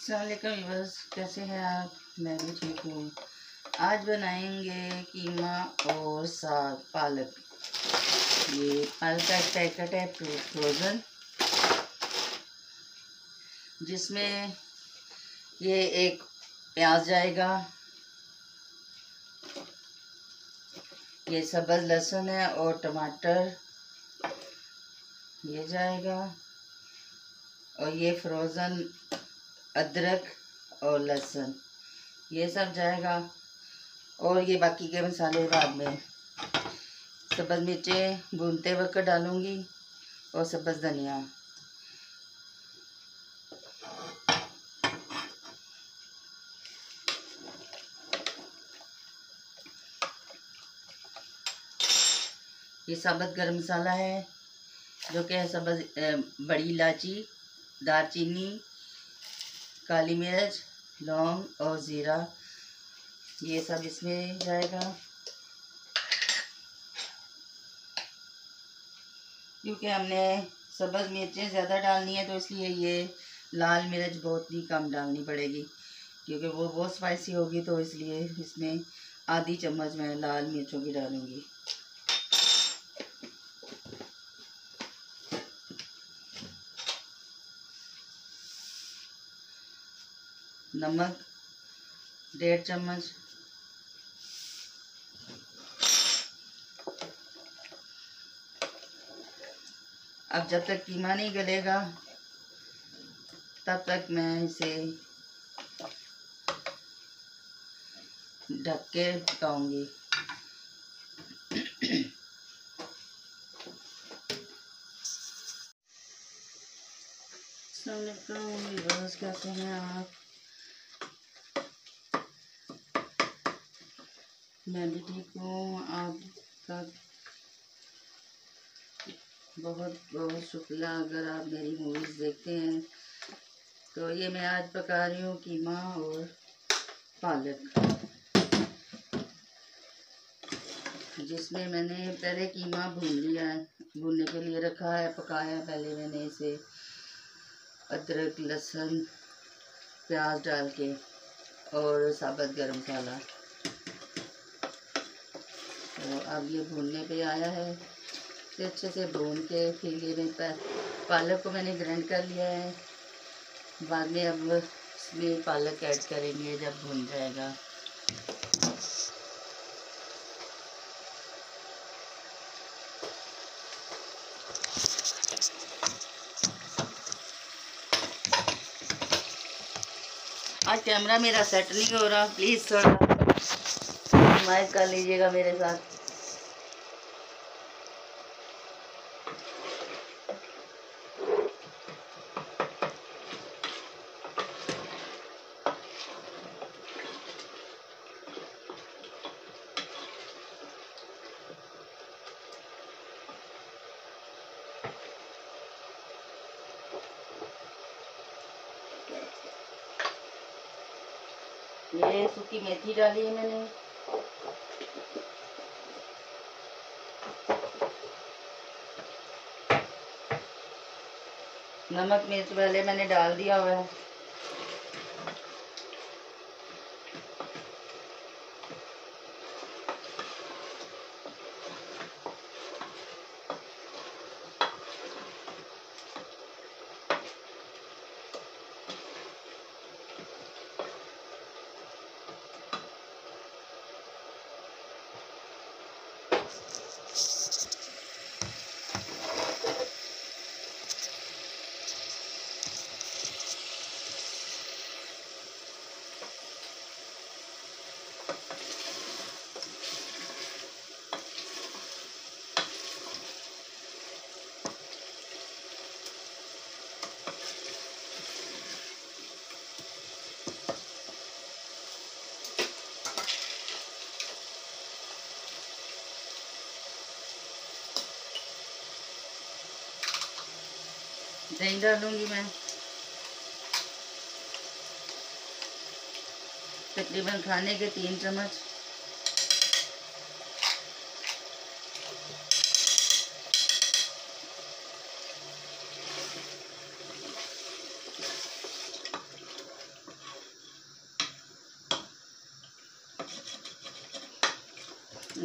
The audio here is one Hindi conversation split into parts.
अस्सलामुअलैकुम व्यूअर्स, कैसे हैं आप? मैं भी ठीक हूँ। आज बनाएंगे कीमा और साग पालक। ये पालक का एक पैकेट है फ्रोज़न, जिसमें ये एक प्याज जाएगा, ये सब्ज़ लहसुन है और टमाटर ये जाएगा, और ये फ्रोज़न अदरक और लहसुन ये सब जाएगा, और ये बाकी के मसाले बाद में। सब्ज़ मिर्चें भूनते वक्त डालूंगी और सब्ज़ धनिया। ये साबुत गरम मसाला है, जो कि है सब्ज़ बड़ी इलायची, दालचीनी, काली मिर्च, लौंग और ज़ीरा, ये सब इसमें जाएगा। क्योंकि हमने सब्ज़ मिर्चें ज़्यादा डालनी है, तो इसलिए ये लाल मिर्च बहुत ही कम डालनी पड़ेगी, क्योंकि वो बहुत स्पाइसी होगी। तो इसलिए इसमें आधी चम्मच मैं लाल मिर्चों की डालूँगी। नमक 1.5 चम्मच। अब जब तक कीमा नहीं गलेगा तब तक मैं इसे ढक के पकाऊंगी। बस कैसे हैं आप? मैं भी ठीक हूँ। आपका बहुत बहुत शुक्रिया। अगर आप मेरी मूवीज़ देखते हैं, तो ये मैं आज पका रही हूँ कीमा और पालक, जिसमें मैंने पहले कीमा भून लिया है, भूनने के लिए रखा है, पकाया। पहले मैंने इसे अदरक लहसुन प्याज डाल के और साबुत गरम मसाला। तो अब ये भूनने पे आया है, तो अच्छे से भून के फिर ये पालक को मैंने ग्राइंड कर लिया है। बाद में अब इसमें पालक ऐड करेंगे जब भून जाएगा। आज कैमरा मेरा सेट नहीं हो रहा, प्लीज़ थोड़ा हिमायत कर लीजिएगा मेरे साथ। ये सूखी मेथी डाली है मैंने, नमक मिर्च पहले मैंने डाल दिया हुआ है। दही डालूंगी मैं, तकरीबन खाने के 3 चम्मच।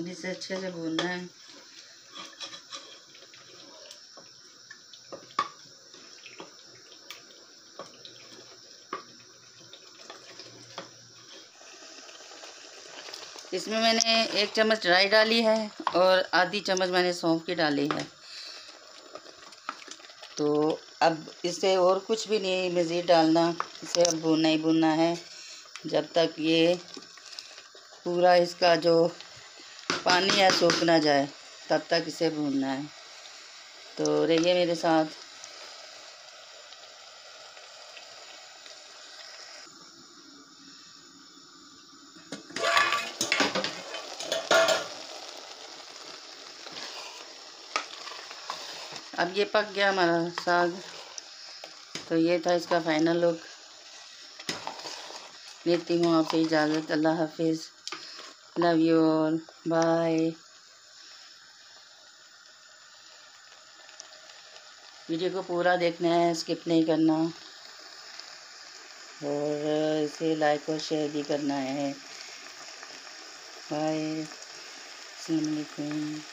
इसे अच्छे से भूनना है। इसमें मैंने 1 चम्मच राई डाली है और आधी चम्मच मैंने सौंफ की डाली है। तो अब इसे और कुछ भी नहीं मज़ीद डालना, इसे अब भूनना ही भूनना है जब तक ये पूरा इसका जो पानी है सूख ना जाए, तब तक इसे भूनना है। तो रहिए मेरे साथ। अब ये पक गया हमारा साग। तो ये था इसका फाइनल लुक। लेती हूँ आपसे इजाज़त। अल्लाह हाफिज़। Love you all. Bye. Video को पूरा देखना है, स्किप नहीं करना, और इसे लाइक और शेयर भी करना है। बाय। अस्सलाम वालेकुम।